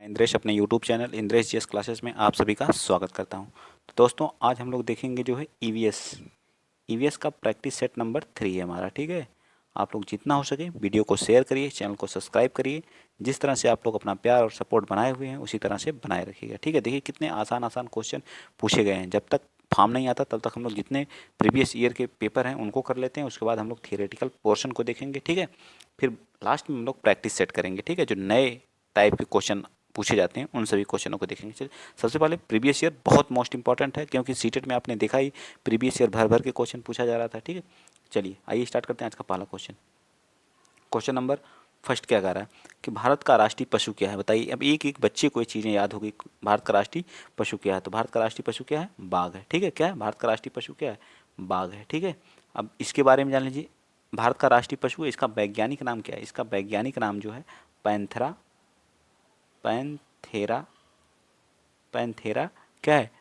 इंद्रेश अपने YouTube channel Indresh GS classes में आप सभी का स्वागत करता हूं। तो दोस्तों आज हम लोग देखेंगे जो है ईवीएस का प्रैक्टिस सेट नंबर 3 है हमारा। ठीक है, आप लोग जितना हो सके वीडियो को शेयर करिए, चैनल को सब्सक्राइब करिए। जिस तरह से आप लोग अपना प्यार और सपोर्ट बनाए हुए हैं उसी तरह से बनाए रखिएगा। ठीक है, देखिए कितने आसान आसान क्वेश्चन पूछे गए हैं। जब तक फॉर्म नहीं आता तब तक हम लोग जितने प्रीवियस ईयर के पेपर हैं उनको कर लेते हैं, उसके बाद हम लोग थियोरेटिकल पोर्शन को देखेंगे। ठीक है, फिर लास्ट में हम लोग प्रैक्टिस सेट करेंगे। ठीक है, जो नए टाइप के क्वेश्चन पूछे जाते हैं उन सभी क्वेश्चनों को देखेंगे। चलिए, सबसे पहले प्रीवियस ईयर बहुत मोस्ट इंपॉर्टेंट है, क्योंकि सीटेट में आपने देखा ही प्रीवियस ईयर भर भर के क्वेश्चन पूछा जा रहा था। ठीक है, चलिए आइए स्टार्ट करते हैं आज का पहला क्वेश्चन। क्वेश्चन नंबर फर्स्ट क्या कह रहा है कि भारत का राष्ट्रीय पशु क्या है। बताइए, अब एक एक बच्चे को ये चीज़ें याद होगी। भारत का राष्ट्रीय पशु क्या है? तो भारत का राष्ट्रीय पशु क्या है? बाघ है। ठीक है, क्या है भारत का राष्ट्रीय पशु? क्या है? बाघ है। ठीक है, अब इसके बारे में जान लीजिए। भारत का राष्ट्रीय पशु है, इसका वैज्ञानिक नाम क्या है? इसका वैज्ञानिक नाम जो है पैंथेरा पैंथेरा पैंथेरा क्या है?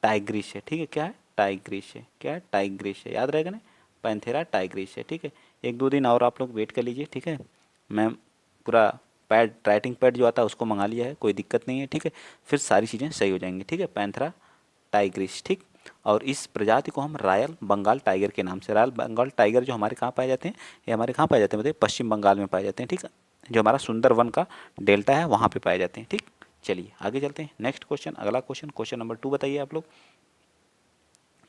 टाइग्रिस है। ठीक है, क्या है? टाइग्रिस है। क्या है? टाइग्रिस है। याद रहेगा ना, पैंथेरा टाइग्रिस है। ठीक है, एक दो दिन और आप लोग वेट कर लीजिए। ठीक है, मैं पूरा पैड राइटिंग पैड जो आता है उसको मंगा लिया है, कोई दिक्कत नहीं है। ठीक है, फिर सारी चीज़ें सही हो जाएंगी। ठीक है, पैंथेरा टाइग्रिस। ठीक, और इस प्रजाति को हम रॉयल बंगाल टाइगर के नाम से, रॉयल बंगाल टाइगर जो हमारे कहाँ पाए जाते हैं, ये हमारे कहाँ पाए जाते हैं बताइए? पश्चिम बंगाल में पाए जाते हैं। ठीक है, जो हमारा सुंदरवन का डेल्टा है वहाँ पे पाए जाते हैं। ठीक, चलिए आगे चलते हैं। नेक्स्ट क्वेश्चन, अगला क्वेश्चन, क्वेश्चन नंबर 2 बताइए आप लोग।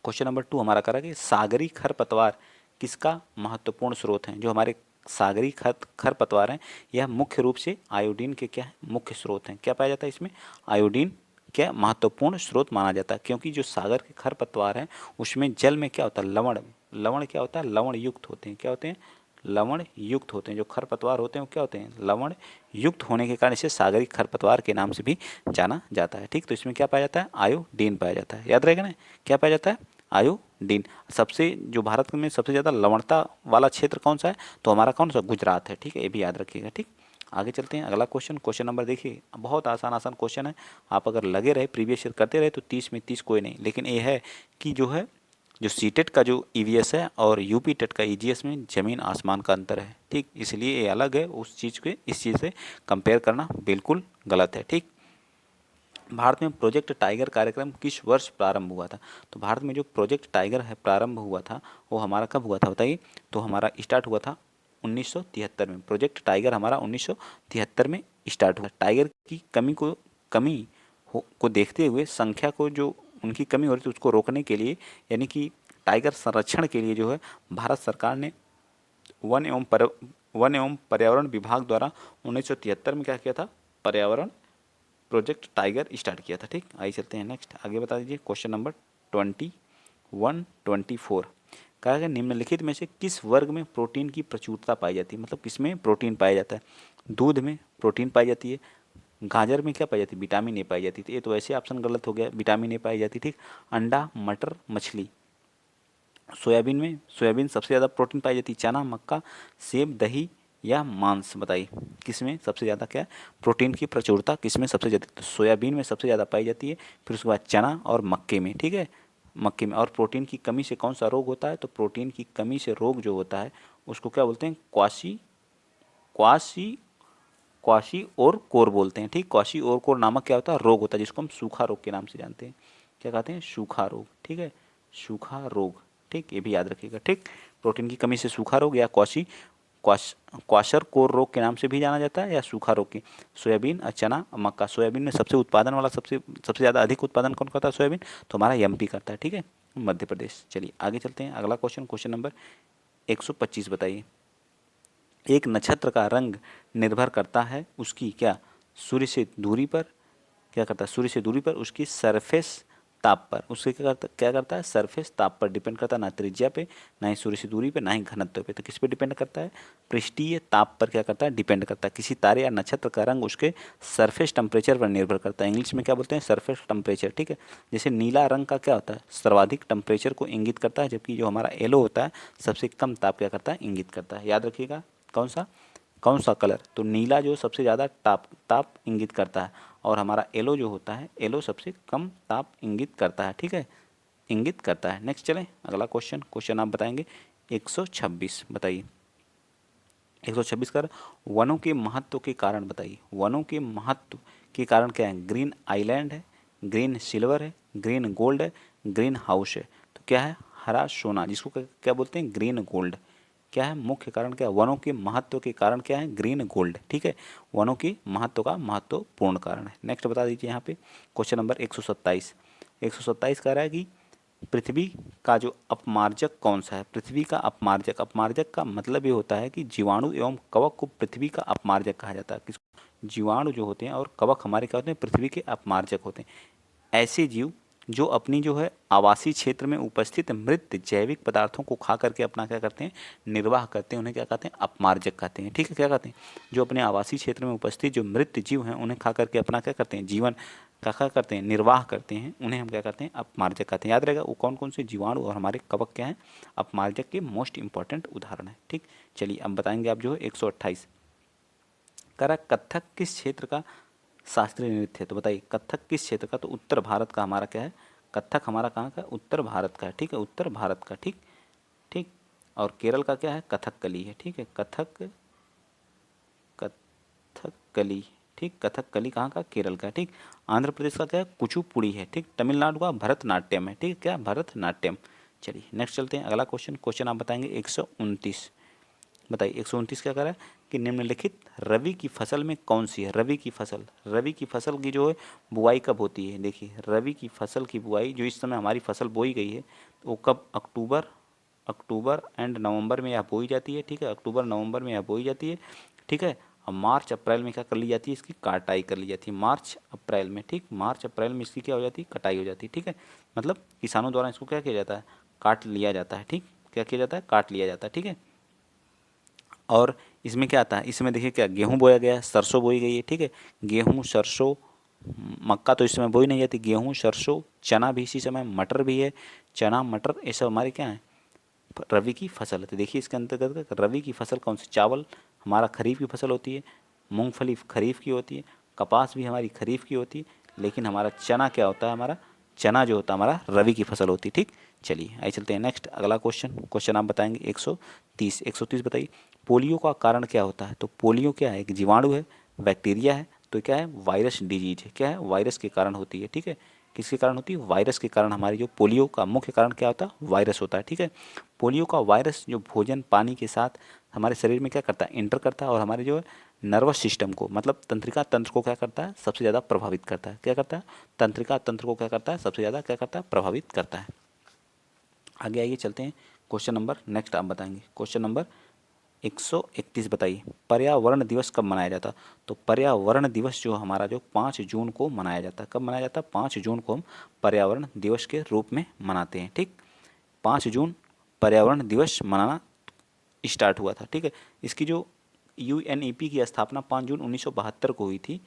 क्वेश्चन नंबर 2 हमारा करा कि सागरी खरपतवार किसका महत्वपूर्ण स्रोत है। जो हमारे सागरी खरपतवार हैं यह मुख्य रूप से आयोडीन के क्या है? मुख्य स्रोत हैं। क्या पाया जाता है इसमें? आयोडीन क्या महत्वपूर्ण स्रोत माना जाता है, क्योंकि जो सागर के खरपतवार हैं उसमें जल में क्या होता है? लवण। लवण क्या होता है? लवण युक्त होते हैं। क्या होते हैं? लवण युक्त होते हैं। जो खरपतवार होते हैं वो क्या होते हैं? लवण युक्त होने के कारण इसे सागरी खरपतवार के नाम से भी जाना जाता है। ठीक, तो इसमें क्या पाया जाता है? आयोडीन पाया जाता है। याद रहेगा ना, क्या पाया जाता है? आयोडीन। सबसे जो भारत में सबसे ज़्यादा लवणता वाला क्षेत्र कौन सा है? तो हमारा कौन सा? गुजरात है। ठीक है, ये भी याद रखिएगा। ठीक, आगे चलते हैं। अगला क्वेश्चन, क्वेश्चन नंबर देखिए, बहुत आसान आसान क्वेश्चन है। आप अगर लगे रहे प्रीवियस ईयर करते रहे तो 30 में 30 कोई नहीं, लेकिन ये है कि जो है जो सीटेट का जो ईवीएस है और यूपी टेट का ईजीएस में ज़मीन आसमान का अंतर है। ठीक, इसलिए ये अलग है। उस चीज़ के इस चीज़ से कंपेयर करना बिल्कुल गलत है। ठीक, भारत में प्रोजेक्ट टाइगर कार्यक्रम किस वर्ष प्रारंभ हुआ था? तो भारत में जो प्रोजेक्ट टाइगर है प्रारंभ हुआ था वो हमारा कब हुआ था बताइए? तो हमारा स्टार्ट हुआ था 1973 में। प्रोजेक्ट टाइगर हमारा 1973 में स्टार्ट हुआ। टाइगर की कमी को देखते हुए, संख्या को जो उनकी कमी हो रही थी उसको रोकने के लिए, यानी कि टाइगर संरक्षण के लिए जो है भारत सरकार ने वन एवं पर्यावरण विभाग द्वारा 1973 में क्या किया था? पर्यावरण प्रोजेक्ट टाइगर स्टार्ट किया था। ठीक, आइए चलते हैं नेक्स्ट, आगे बता दीजिए। क्वेश्चन नंबर 24 कहा गया निम्नलिखित में से किस वर्ग में प्रोटीन की प्रचुरता पाई जाती है? मतलब किसमें प्रोटीन पाया जाता है? दूध में प्रोटीन पाई जाती है। गाजर में क्या पाई जाती है? विटामिन ए पाई जाती थी। ये तो वैसे ऑप्शन गलत हो गया, विटामिन ए पाई जाती थी। अंडा, मटर, मछली। सोयाबीन सबसे ज़्यादा प्रोटीन पाई जाती है। चना, मक्का, सेब, दही या मांस। बताइए किसमें सबसे ज़्यादा क्या है? प्रोटीन की प्रचुरता किसमें सबसे ज़्यादा? तो सोयाबीन में सबसे ज़्यादा पाई जाती है, फिर उसके बाद चना और मक्के में। ठीक है, मक्के में। और प्रोटीन की कमी से कौन सा रोग होता है? तो प्रोटीन की कमी से रोग जो होता है उसको क्या बोलते हैं? क्वाशी क्वाशी और कोर बोलते हैं। ठीक, क्वाशी और कोर नामक क्या होता है? रोग होता है, जिसको हम सूखा रोग के नाम से जानते हैं। क्या कहते हैं? सूखा रोग। ठीक है, सूखा रोग। ठीक, ये भी याद रखिएगा। ठीक, प्रोटीन की कमी से सूखा रोग या क्वाशर कोर रोग के नाम से भी जाना जाता है, या सूखा रोग की। सोयाबीन और चना और मक्का। सोयाबीन में सबसे उत्पादन वाला सबसे सबसे ज़्यादा अधिक उत्पादन कौन करता है? सोयाबीन। तो हमारा एमपी करता है। ठीक है, मध्य प्रदेश। चलिए आगे चलते हैं। अगला क्वेश्चन, क्वेश्चन नंबर 125 बताइए। एक नक्षत्र का रंग निर्भर करता है उसकी क्या? सूर्य से दूरी पर। क्या करता है? सूर्य से दूरी पर, उसकी सरफेस ताप पर। उसके क्या करता है? सरफेस ताप पर डिपेंड करता है, ना त्रिज्या पे, ना ही सूर्य से दूरी पे, ना ही घनत्व पे। तो किस पे डिपेंड करता है? पृष्ठीय ताप पर क्या करता है? डिपेंड करता है। किसी तारे या नक्षत्र का रंग उसके सरफेस टेम्परेचर पर निर्भर करता है। इंग्लिश में क्या बोलते हैं? Surface temperature. ठीक है, जैसे नीला रंग का क्या होता है? सर्वाधिक टेम्परेचर को इंगित करता है, जबकि जो हमारा येलो होता है सबसे कम ताप क्या करता है? इंगित करता है। याद रखिएगा कौन सा कलर? तो नीला जो सबसे ज़्यादा ताप ताप इंगित करता है, और हमारा येलो जो होता है, येलो सबसे कम ताप इंगित करता है। ठीक है, इंगित करता है। नेक्स्ट चलें, अगला क्वेश्चन, क्वेश्चन आप बताएंगे 126 बताइए। 126 का वनों के महत्व के कारण बताइए। वनों के महत्व के कारण क्या है? ग्रीन आइलैंड है, ग्रीन सिल्वर है, ग्रीन गोल्ड है, ग्रीन हाउस है। तो क्या है? हरा सोना, जिसको क्या बोलते हैं? Green gold. क्या है मुख्य कारण? क्या है? वनों के महत्व के कारण क्या है? Green gold. ठीक है, वनों के महत्व का महत्वपूर्ण कारण है। नेक्स्ट बता दीजिए यहाँ पे क्वेश्चन नंबर 127। 127 कह रहा है कि पृथ्वी का जो अपमार्जक कौन सा है? पृथ्वी का अपमार्जक, अपमार्जक का मतलब ये होता है कि जीवाणु एवं कवक को पृथ्वी का अपमार्जक कहा जाता है। किसको? जीवाणु जो होते हैं और कवक हमारे क्या होते हैं? पृथ्वी के अपमार्जक होते हैं। ऐसे जीव जो अपनी जो है आवासीय क्षेत्र में उपस्थित मृत जैविक पदार्थों को खा करके अपना क्या करते हैं? निर्वाह करते हैं, उन्हें क्या कहते हैं? अपमार्जक कहते हैं। ठीक है, क्या कहते हैं? जो अपने आवासीय क्षेत्र में उपस्थित जो मृत जीव हैं उन्हें खा करके अपना क्या करते हैं? जीवन का क्या करते हैं? निर्वाह करते हैं, उन्हें हम क्या कहते हैं? अपमार्जक कहते हैं। याद रहेगा वो कौन कौन से जीवाणु और हमारे कवक क्या हैं? अपमार्जक के मोस्ट इंपॉर्टेंट उदाहरण है। ठीक, चलिए अब बताएंगे आप जो है 128 करा कथक किस क्षेत्र का शास्त्रीय नृत्य है? तो बताइए कथक किस क्षेत्र का? तो उत्तर भारत का हमारा क्या है? कथक हमारा कहाँ का? उत्तर भारत का है। ठीक है, उत्तर भारत का। ठीक ठीक, और केरल का क्या है? कथकली है। ठीक है, कथकली। ठीक, कथकली कहाँ का? केरल का। ठीक, आंध्र प्रदेश का क्या है? कुचिपुड़ी है। ठीक, तमिलनाडु का भरतनाट्यम है। ठीक, क्या? भरतनाट्यम। चलिए नेक्स्ट चलते हैं, अगला क्वेश्चन। क्वेश्चन आप बताएंगे 129। बताइए 129 क्या कर रहा है कि निम्नलिखित रबी की फसल में कौन सी है? रबी की फसल, रबी की फसल की जो है बुआई कब होती है? देखिए रबी की फसल की बुआई जो इस समय हमारी फसल बोई गई है वो कब? अक्टूबर, अक्टूबर एंड नवंबर में यह बोई जाती है। ठीक है, अक्टूबर नवंबर में यह बोई जाती है। ठीक है, और मार्च अप्रैल में क्या कर ली जाती है? इसकी कटाई कर ली जाती है। मार्च अप्रैल में। ठीक, मार्च अप्रैल में इसकी क्या हो जाती है? कटाई हो जाती है। ठीक है, मतलब किसानों द्वारा इसको क्या किया जाता है? काट लिया जाता है। ठीक, क्या किया जाता है? काट लिया जाता है। ठीक है, और इसमें क्या आता है? इसमें देखिए क्या गेहूं बोया गया है, सरसों बोई गई है। ठीक है, गेहूं, सरसों, मक्का तो इस समय बोई नहीं जाती। गेहूं, सरसों, चना भी इसी समय, मटर भी है। चना, मटर, ये सब हमारे क्या है? रबी की फसल है। तो देखिए इसके अंतर्गत रबी की फसल कौन सी? चावल हमारा खरीफ की फसल होती है, मूंगफली खरीफ की होती है, कपास भी हमारी खरीफ की होती है, लेकिन हमारा चना क्या होता है? हमारा चना जो होता है हमारा रबी की फसल होती है। ठीक, चलिए आइए चलते हैं नेक्स्ट, अगला क्वेश्चन। क्वेश्चन आप बताएंगे 130। 130 बताइए पोलियो का कारण क्या होता है? तो पोलियो क्या है? एक जीवाणु है, बैक्टीरिया है, तो क्या है? वायरस डिजीज है। क्या है? वायरस के कारण होती है। ठीक है, किसके कारण होती है? वायरस के कारण। हमारी जो पोलियो का मुख्य कारण क्या होता है? वायरस होता है। ठीक है, पोलियो का वायरस जो भोजन पानी के साथ हमारे शरीर में क्या करता है? इंटर करता है और हमारे जो नर्वस सिस्टम को, मतलब तंत्रिका तंत्र को क्या करता है? सबसे ज़्यादा प्रभावित करता है। क्या करता है? तंत्रिका तंत्र को क्या करता है? सबसे ज़्यादा क्या करता है? प्रभावित करता है। आगे आइए चलते हैं, क्वेश्चन नंबर नेक्स्ट आप बताएंगे क्वेश्चन नंबर 131। बताइए पर्यावरण दिवस कब मनाया जाता? तो पर्यावरण दिवस जो हमारा जो 5 जून को मनाया जाता है। कब मनाया जाता है? 5 जून को हम पर्यावरण दिवस के रूप में मनाते हैं। ठीक, 5 जून पर्यावरण दिवस मनाना स्टार्ट हुआ था। ठीक है, इसकी जो यूएनईपी की स्थापना 5 जून 1972 को हुई थी।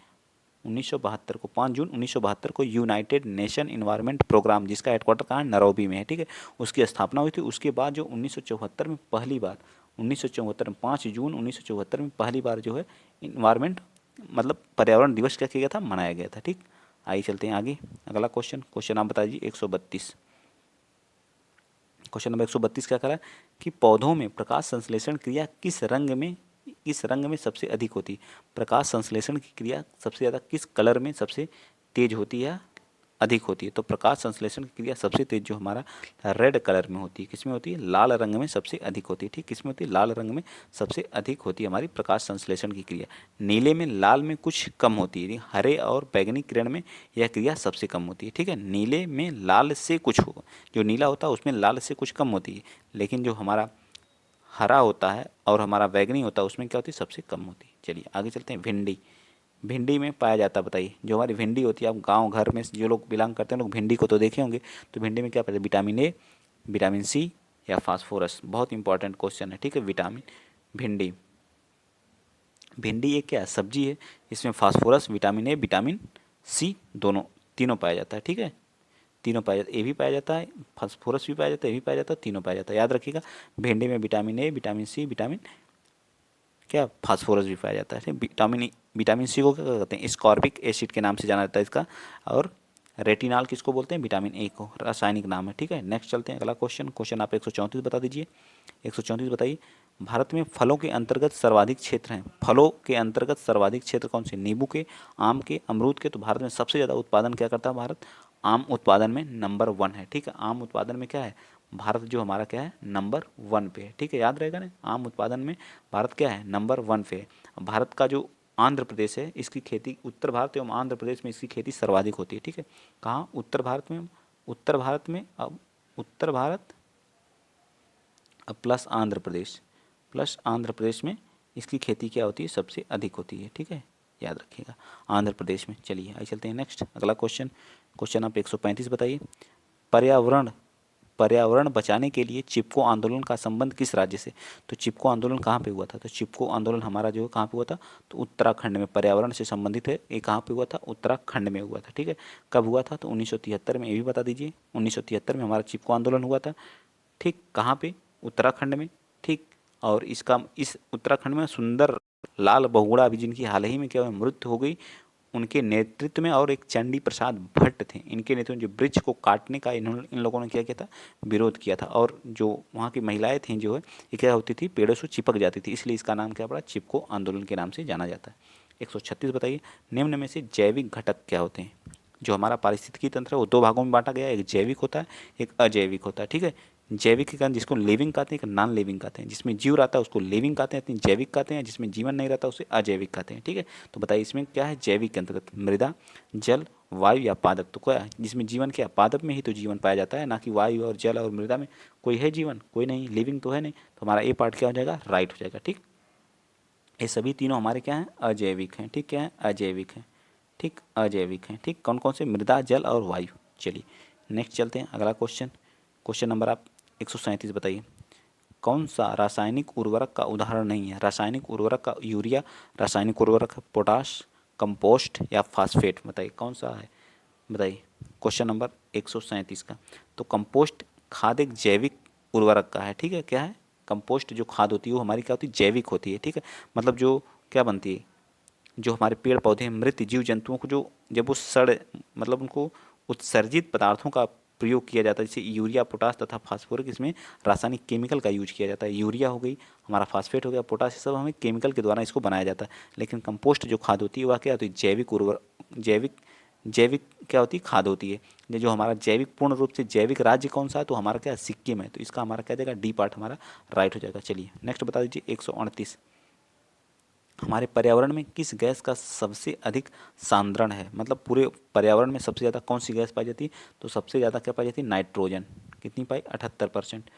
1972 को, 5 जून 1972 को यूनाइटेड नेशन इन्वायरमेंट प्रोग्राम, जिसका हेडक्वार्टर कहाँ है? नैरोबी में है। ठीक है, उसकी स्थापना हुई थी। उसके बाद जो 1974 में पहली बार, 1974 में 5 जून 1974 में पहली बार जो है इन्वायरमेंट मतलब पर्यावरण दिवस क्या किया गया था? मनाया गया था। ठीक, आइए चलते हैं आगे, अगला क्वेश्चन। क्वेश्चन आप बताइए 132। क्वेश्चन नंबर 132 क्या करा कि पौधों में प्रकाश संश्लेषण क्रिया किस रंग में सबसे अधिक होती है? प्रकाश संश्लेषण की क्रिया सबसे ज़्यादा किस कलर में सबसे तेज होती है, अधिक होती है? तो प्रकाश संश्लेषण की क्रिया सबसे तेज जो हमारा रेड कलर में होती है। किसमें होती है? लाल रंग में सबसे अधिक होती है। ठीक, किसमें होती है? लाल रंग में सबसे अधिक होती है हमारी प्रकाश संश्लेषण की क्रिया। नीले में, लाल में कुछ कम होती है, हरे और बैगनी किरण में यह क्रिया सबसे कम होती है। ठीक है, नीले में लाल से कुछ हो, जो नीला होता है उसमें लाल से कुछ कम होती है, लेकिन जो हमारा हरा होता है और हमारा बैगनी होता है उसमें क्या होती है? सबसे कम होती है। चलिए आगे चलते हैं, भिंडी। भिंडी में पाया जाता है, बताइए जो हमारी भिंडी होती है, आप गांव घर में जो लोग बिलोंग करते हैं लोग भिंडी को तो देखे होंगे। तो भिंडी में क्या पाया जाता है? विटामिन ए, विटामिन सी या फास्फोरस? बहुत इंपॉर्टेंट क्वेश्चन है। ठीक है, विटामिन, भिंडी, भिंडी एक क्या है? सब्जी है, इसमें phosphorus, vitamin A, vitamin C दोनों, तीनों पाया जाता है। ठीक है, तीनों पाया जाता है, ए भी पाया जाता है, फास्फोरस भी पाया जाता है, ए भी पाया जाता है, तीनों पाया जाता है। याद रखिएगा, भिंडी में vitamin A, vitamin C, vitamin क्या, फास्फोरस भी पाया जाता है। विटामिन सी को क्या कहते हैं? स्कॉर्बिक एसिड के नाम से जाना जाता है इसका, और रेटिनॉल किसको बोलते हैं? विटामिन ए को, रासायनिक नाम है। ठीक है, नेक्स्ट चलते हैं, अगला क्वेश्चन। क्वेश्चन आप 134 बता दीजिए। 134 बताइए भारत में फलों के अंतर्गत सर्वाधिक क्षेत्र हैं, फलों के अंतर्गत सर्वाधिक क्षेत्र कौन से? नींबू के, आम के, अमरूद के। तो भारत में सबसे ज़्यादा उत्पादन क्या करता है भारत? आम उत्पादन में नंबर 1 है, ठीक है। आम उत्पादन में क्या है भारत जो हमारा क्या है नंबर 1 पे है, ठीक है, याद रहेगा ना। आम उत्पादन में भारत क्या है नंबर 1 पे है। भारत का जो आंध्र प्रदेश है इसकी खेती, उत्तर भारत एवं आंध्र प्रदेश में इसकी खेती सर्वाधिक होती है, ठीक है। कहाँ? उत्तर भारत में, उत्तर भारत में, अब उत्तर भारत अब प्लस आंध्र प्रदेश, प्लस आंध्र प्रदेश में इसकी खेती क्या होती है सबसे अधिक होती है, ठीक है, याद रखिएगा आंध्र प्रदेश में। चलिए आइए चलते हैं नेक्स्ट, अगला क्वेश्चन। क्वेश्चन आप 135 बताइए। पर्यावरण पर्यावरण बचाने के लिए चिपको आंदोलन का संबंध किस राज्य से? तो चिपको आंदोलन कहाँ पे हुआ था? तो चिपको आंदोलन हमारा जो है कहाँ पे हुआ था? तो उत्तराखंड में। पर्यावरण से संबंधित है, ये कहाँ पे हुआ था? उत्तराखंड में हुआ था, ठीक है। कब हुआ था? तो 1973 में। ये भी बता दीजिए 1973 में हमारा चिपको आंदोलन हुआ था, ठीक। कहाँ पे? उत्तराखंड में, ठीक। और इसका इस उत्तराखंड में सुंदर लाल बहुगुणा अभी जिनकी हाल ही में क्या हुआ मृत्यु हो गई, उनके नेतृत्व में, और एक चंडी प्रसाद भट्ट थे, इनके नेतृत्व में जो वृक्ष को काटने का इन लोगों ने क्या किया था? विरोध किया था। और जो वहाँ की महिलाएं थीं जो है ये क्या होती थी? पेड़ों से चिपक जाती थी, इसलिए इसका नाम क्या पड़ा? चिपको आंदोलन के नाम से जाना जाता है। 136 बताइए। निम्न में से जैविक घटक क्या होते हैं? जो हमारा पारिस्थितिकी तंत्र है वो दो भागों में बांटा गया है, एक जैविक होता है, एक अजैविक होता है, ठीक है। जैविक के कारण जिसको लिविंग कहते हैं, एक नॉन लिविंग कहते हैं। जिसमें जीव रहता है उसको लिविंग कहते हैं, जैविक कहते हैं। जिसमें जीवन नहीं रहता उसे अजैविक कहते हैं, ठीक है। तो बताइए इसमें क्या है जैविक के अंतर्गत? मृदा, जल, वायु या पादप? तो क्या है जिसमें जीवन? क्या पादप में ही तो जीवन पाया जाता है, ना कि वायु और जल और मृदा में कोई है जीवन? कोई नहीं, लिविंग तो है नहीं। तो हमारा ए पार्ट क्या हो जाएगा? राइट हो जाएगा, ठीक। ये सभी तीनों हमारे क्या हैं? अजैविक हैं, ठीक। क्या है? अजैविक हैं, ठीक, अजैविक हैं, ठीक। कौन कौन से? मृदा, जल और वायु। चलिए नेक्स्ट चलते हैं, अगला क्वेश्चन। क्वेश्चन नंबर आप 137 बताइए। कौन सा रासायनिक उर्वरक का उदाहरण नहीं है? रासायनिक उर्वरक का यूरिया, रासायनिक उर्वरक पोटाश, कंपोस्ट या फास्फेट? बताइए कौन सा है, बताइए। क्वेश्चन नंबर 137 का। तो कंपोस्ट खाद एक जैविक उर्वरक का है, ठीक है। क्या है? कंपोस्ट जो खाद होती है वो हमारी क्या होती है? जैविक होती है, ठीक है। मतलब जो क्या बनती है, जो हमारे पेड़ पौधे हैं, मृत जीव जंतुओं को जो जब वो सड़, मतलब उनको उत्सर्जित पदार्थों का प्रयोग किया जाता है, जैसे यूरिया, पोटास तथा फास्फोरस, इसमें रासायनिक केमिकल का यूज किया जाता है। यूरिया हो गई, हमारा फास्फेट हो गया, पोटास, सब हमें केमिकल के द्वारा इसको बनाया जाता है। लेकिन कंपोस्ट जो खाद होती है वह क्या होती है? जैविक उर्वर जैविक जैविक क्या होती है? खाद होती है। ये जो हमारा जैविक, पूर्ण रूप से जैविक राज्य कौन सा है? तो हमारा क्या है? सिक्किम है। तो इसका हमारा क्या देगा? डी पार्ट हमारा राइट हो जाएगा। चलिए नेक्स्ट बता दीजिए 138। हमारे पर्यावरण में किस गैस का सबसे अधिक सांद्रण है? मतलब पूरे पर्यावरण में सबसे ज़्यादा कौन सी गैस पाई जाती है? तो सबसे ज़्यादा क्या पाई जाती है? नाइट्रोजन। कितनी पाई? 78%।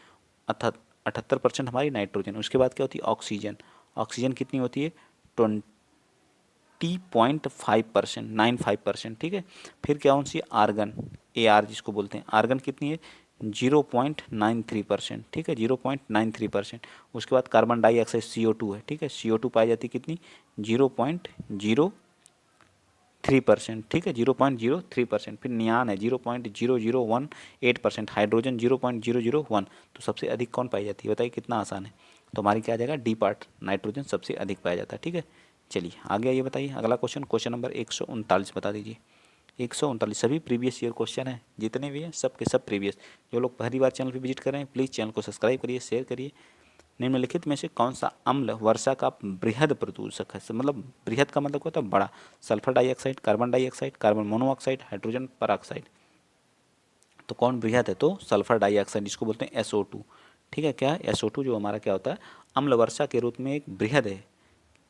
अर्थात 78% हमारी नाइट्रोजन। उसके बाद क्या होती है? ऑक्सीजन। ऑक्सीजन कितनी होती है? 20.5%, 95%, ठीक है। फिर क्या कौन सी? आर्गन, ए आर जिसको बोलते हैं, आर्गन कितनी है? 0.93%, ठीक है, 0.93%। उसके बाद कार्बन डाइऑक्साइड CO2 है, ठीक है। CO2 पाई जाती है कितनी? 0.03%, ठीक है, 0.03%। फिर नियान है 0.0018%। हाइड्रोजन 0.001। तो सबसे अधिक कौन पाई जाती है? बताइए कितना आसान है। तो हमारी क्या आ जाएगा? डी पार्ट, नाइट्रोजन सबसे अधिक पाया जाता है, ठीक है। चलिए आगे आइए बताइए अगला क्वेश्चन। क्वेश्चन नंबर 139 बता दीजिए। 139 सभी प्रीवियस ईयर क्वेश्चन है, जितने भी हैं सब के सब प्रीवियस। जो लोग पहली बार चैनल पर विजिट कर रहे हैं प्लीज़ चैनल को सब्सक्राइब करिए, शेयर करिए। निम्नलिखित में से कौन सा अम्ल वर्षा का बृहद प्रदूषक है? मतलब बृहद का मतलब क्या होता है? बड़ा। Sulphur dioxide, carbon dioxide, carbon monoxide, hydrogen peroxide. तो कौन बृहद है? तो सल्फर डाइऑक्साइड, जिसको बोलते हैं SO2, ठीक है। क्या है? SO2 जो हमारा क्या होता है? अम्ल वर्षा के रूप में एक बृहद है।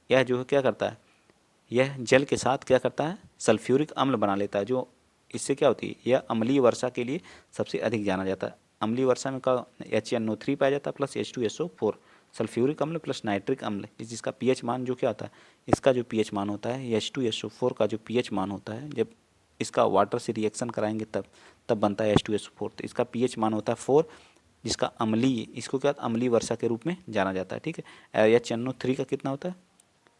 यह जो है क्या करता है? यह जल के साथ क्या करता है? सल्फ्यूरिक अम्ल बना लेता है, जो इससे क्या होती है? यह अम्लीय वर्षा के लिए सबसे अधिक जाना जाता है। अम्लीय वर्षा में का HNO3 पाया जाता है प्लस H2SO4, सल्फ्यूरिक अम्ल प्लस नाइट्रिक अम्ल, जिसका पीएच मान जो क्या होता है? इसका जो पीएच मान होता है H2SO4 का जो पीएच मान होता है, जब इसका वाटर से रिएक्शन कराएंगे तब बनता है H2SO4। तो इसका पीएच मान होता है 4, जिसका अम्लीय, इसको क्या अम्लीय वर्षा के रूप में जाना जाता है, ठीक है। HNO3 का कितना होता है?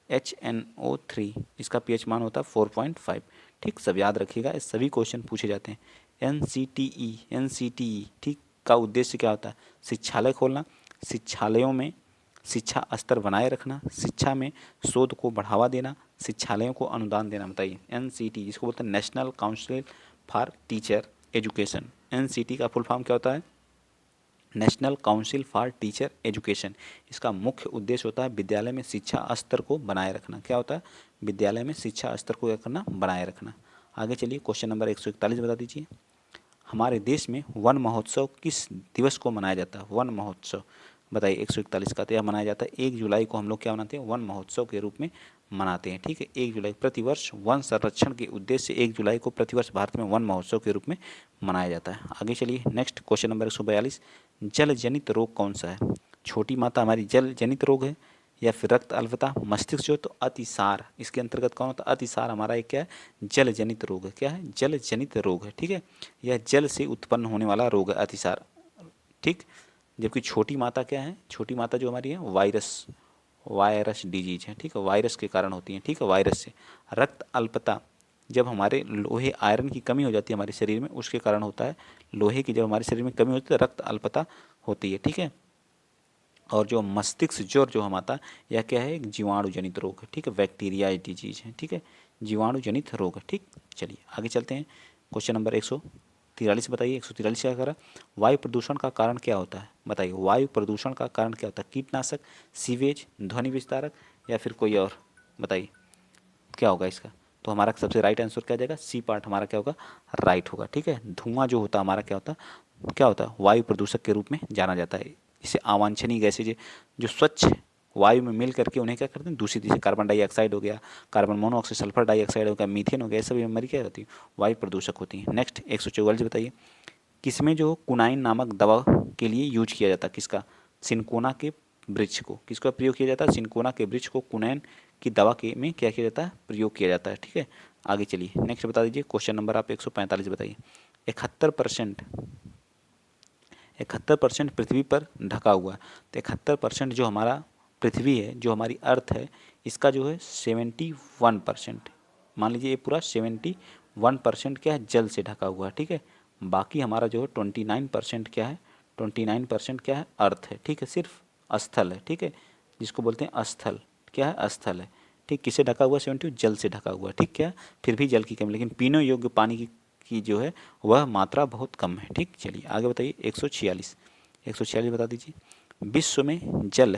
HNO3, इसका पीएच मान होता है 4.5, ठीक। सब याद रखिएगा, ये सभी क्वेश्चन पूछे जाते हैं। NCTE ठीक का उद्देश्य क्या होता है? शिक्षालय खोलना, शिक्षालयों में शिक्षा स्तर बनाए रखना, शिक्षा में शोध को बढ़ावा देना, शिक्षालयों को अनुदान देना। बताइए NCT, जिसको बोलते हैं national council for teacher education. NCT का फुल फॉर्म क्या होता है? National council for teacher education. इसका मुख्य उद्देश्य होता है विद्यालय में शिक्षा स्तर को बनाए रखना। क्या होता है? विद्यालय में शिक्षा स्तर को क्या करना? बनाए रखना। आगे चलिए क्वेश्चन नंबर 141 बता दीजिए। हमारे देश में वन महोत्सव किस दिवस को मनाया जाता है? वन महोत्सव बताइए 141 का। तो यह मनाया जाता है 1 जुलाई को। हम लोग क्या मनाते हैं? वन महोत्सव के रूप में मनाते हैं। ठीक है, 1 जुलाई प्रतिवर्ष वन संरक्षण के उद्देश्य से 1 जुलाई को प्रतिवर्ष भारत में वन महोत्सव के रूप में मनाया जाता है। आगे चलिए नेक्स्ट क्वेश्चन नंबर 142। जल जनित रोग कौन सा है? छोटी माता हमारी जल जनित रोग है, या फिर रक्त अल्पता, मस्तिष्क जो तो अतिसार। इसके अंतर्गत कौन होता है? अतिसार हमारा एक क्या है? जल जनित रोग है। क्या है? जल जनित रोग है। ठीक है, यह जल से उत्पन्न होने वाला रोग है अतिसार। ठीक, जबकि छोटी माता क्या है? छोटी माता जो हमारी है वायरस डिजीज है। ठीक है, वायरस के कारण होती है। ठीक है, वायरस से। रक्त अल्पता जब हमारे लोहे आयरन की कमी हो जाती है हमारे शरीर में, उसके कारण होता है। लोहे की जब हमारे शरीर में कमी होती है तो रक्त अल्पता होती है। ठीक है, और जो मस्तिष्क ज्वर जो हमारा, यह क्या है? एक जीवाणु जनित रोग है। ठीक है, बैक्टीरिया डिजीज है। ठीक है, जीवाणु जनित रोग है। ठीक, चलिए आगे चलते हैं। क्वेश्चन नंबर 143 बताइए। 143 क्या करा? वायु प्रदूषण का कारण क्या होता है? बताइए, वायु प्रदूषण का कारण क्या होता है? कीटनाशक, सीवेज, ध्वनि विस्तारक, या फिर कोई और? बताइए क्या होगा इसका? तो हमारा सबसे राइट आंसर क्या जाएगा? सी पार्ट हमारा क्या होगा? राइट होगा। ठीक है, धुआं जो होता है हमारा क्या होता है? क्या होता है? वायु प्रदूषक के रूप में जाना जाता है। इसे अवांछनीय गैसें जो स्वच्छ वायु में मिल करके उन्हें क्या करते हैं? दूषित। जैसे कार्बन डाइऑक्साइड हो गया, कार्बन मोनोऑक्साइड, सल्फर डाइऑक्साइड हो गया, मीथेन हो गया, ये सभी हमारी क्या होती है? वायु प्रदूषक होती है। नेक्स्ट 144 बताइए। किसमें जो कुनाइन नामक दवा के लिए यूज किया जाता है? किसका? सिनकोना के वृक्ष को। किसका प्रयोग किया जाता है? सिनकोना के वृक्ष को कुनैन की दवा के में क्या किया जाता है? प्रयोग किया जाता है। ठीक है, आगे चलिए नेक्स्ट बता दीजिए। क्वेश्चन नंबर आप 145 बताइए। 71% पृथ्वी पर ढका हुआ है। तो 71% जो हमारा पृथ्वी है, जो हमारी अर्थ है, इसका जो है 71%, मान लीजिए ये पूरा 71% क्या है? जल से ढका हुआ है। ठीक है, बाकी हमारा जो है 29% क्या है? 29% क्या है? अर्थ है। ठीक है, सिर्फ स्थल है। ठीक है, जिसको बोलते हैं स्थल। क्या है? स्थल है। ठीक, किससे ढका हुआ है? 70 जल से ढका हुआ है। ठीक, क्या? फिर भी जल की कमी, लेकिन पीने योग्य पानी की जो है वह मात्रा बहुत कम है। ठीक, चलिए आगे बताइए। 146 बता दीजिए। विश्व में जल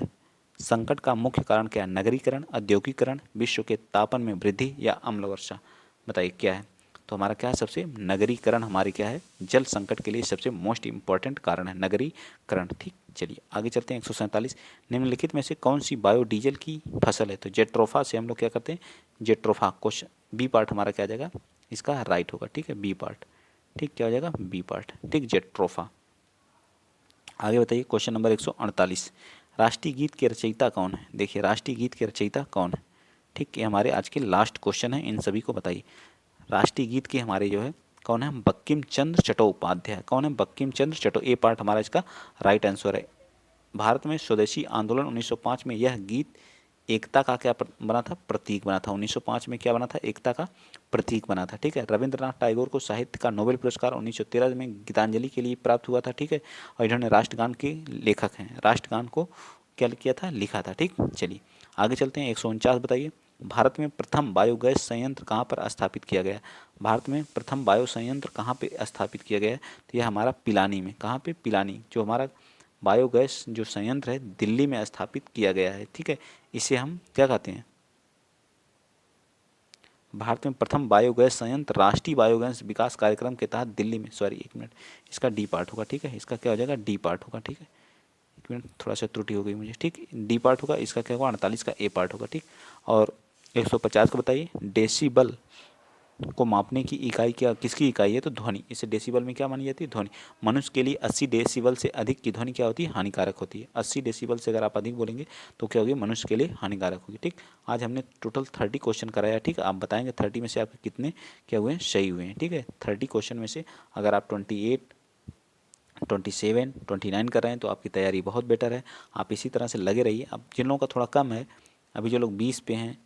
संकट का मुख्य कारण क्या है? नगरीकरण, औद्योगिकरण, विश्व के तापन में वृद्धि, या अम्ल वर्षा? बताइए क्या है? तो हमारा क्या है? सबसे नगरीकरण हमारी क्या है? जल संकट के लिए सबसे मोस्ट इंपॉर्टेंट कारण है नगरीकरण। ठीक, चलिए आगे चलते हैं। 147। निम्नलिखित में से कौन सी बायोडीजल की फसल है? तो जेट्रोफा से हम लोग क्या करते हैं? जेट्रोफा। क्वेश्चन बी पार्ट हमारा क्या आ जाएगा? इसका राइट होगा। ठीक है, बी पार्ट। ठीक, क्या हो जाएगा? B part. ठीक, जेट्रोफा। आगे बताइए क्वेश्चन नंबर 148। राष्ट्रीय गीत के रचयिता कौन है? देखिए, राष्ट्रीय गीत के रचयिता कौन है? ठीक, ये हमारे आज के लास्ट क्वेश्चन है, इन सभी को बताइए। राष्ट्रीय गीत के हमारे जो है कौन है? बंकिम चंद्र चट्टोपाध्याय। कौन है? बंकिम चंद्र चट्टो। ए पार्ट हमारा इसका राइट आंसर है। भारत में स्वदेशी आंदोलन 1905 में यह गीत एकता का क्या बना था? प्रतीक बना था। 1905 में क्या बना था? एकता का प्रतीक बना था। ठीक है, रविंद्रनाथ टैगोर को साहित्य का नोबेल पुरस्कार 1913 में गीतांजलि के लिए प्राप्त हुआ था। ठीक है, और इन्होंने राष्ट्रगान के लेखक हैं। राष्ट्रगान को क्या किया था? लिखा था। ठीक, चलिए आगे चलते हैं। 149 बताइए। भारत में प्रथम बायोगैस संयंत्र कहाँ पर स्थापित किया गया? भारत में प्रथम बायो संयंत्र कहाँ पे स्थापित किया गया? तो यह हमारा पिलानी में। कहाँ पे? पिलानी। जो हमारा बायोगैस जो संयंत्र है दिल्ली में स्थापित किया गया है। ठीक है, इसे हम क्या कहते हैं? भारत में प्रथम बायोगैस संयंत्र राष्ट्रीय बायोगैस विकास कार्यक्रम के तहत दिल्ली में, सॉरी एक मिनट, इसका डी पार्ट होगा। ठीक है, इसका क्या हो जाएगा? डी पार्ट होगा। ठीक है, एक मिनट, थोड़ा सा त्रुटि हो गई मुझे। ठीक, डी पार्ट होगा। इसका क्या होगा? 48 का ए पार्ट होगा। ठीक, और 150 को बताइए। डेसिबल को मापने की इकाई क्या, किसकी इकाई है? तो ध्वनि। इसे डेसिबल में क्या मानी जाती है? ध्वनि। मनुष्य के लिए 80 डेसिबल से अधिक की ध्वनि क्या होती है? हानिकारक होती है। 80 डेसिबल से अगर आप अधिक बोलेंगे तो क्या होगी? मनुष्य के लिए हानिकारक होगी। ठीक, आज हमने टोटल 30 क्वेश्चन कराया। ठीक, आप बताएंगे 30 में से आपके कितने क्या हुए हैं? सही हुए हैं। ठीक है, 30 क्वेश्चन में से अगर आप 28, 27, 29 कर रहे हैं तो आपकी तैयारी बहुत बेटर है। आप इसी तरह से लगे रहिए। अब जिन लोगों का थोड़ा कम है, अभी जो लोग 20 पे हैं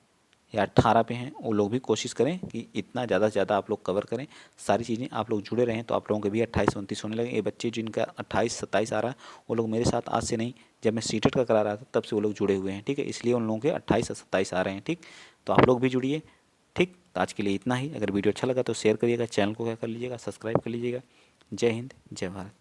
या 18 पे हैं, वो लोग भी कोशिश करें कि इतना ज़्यादा से ज़्यादा आप लोग कवर करें सारी चीज़ें। आप लोग जुड़े रहें तो आप लोगों के भी 28-29 होने लगे। ये बच्चे जिनका 28-27 आ रहा है वो लोग मेरे साथ आज से नहीं, जब मैं सीटेट का करा रहा था तब से वो लोग जुड़े हुए हैं। ठीक है, इसलिए उन लोगों के 28 और 27 आ रहे हैं। ठीक, तो आप लोग भी जुड़िए। ठीक, तो आज के लिए इतना ही। अगर वीडियो अच्छा लगा तो शेयर करिएगा, चैनल को क्या कर लीजिएगा? सब्सक्राइब कर लीजिएगा। जय हिंद, जय भारत।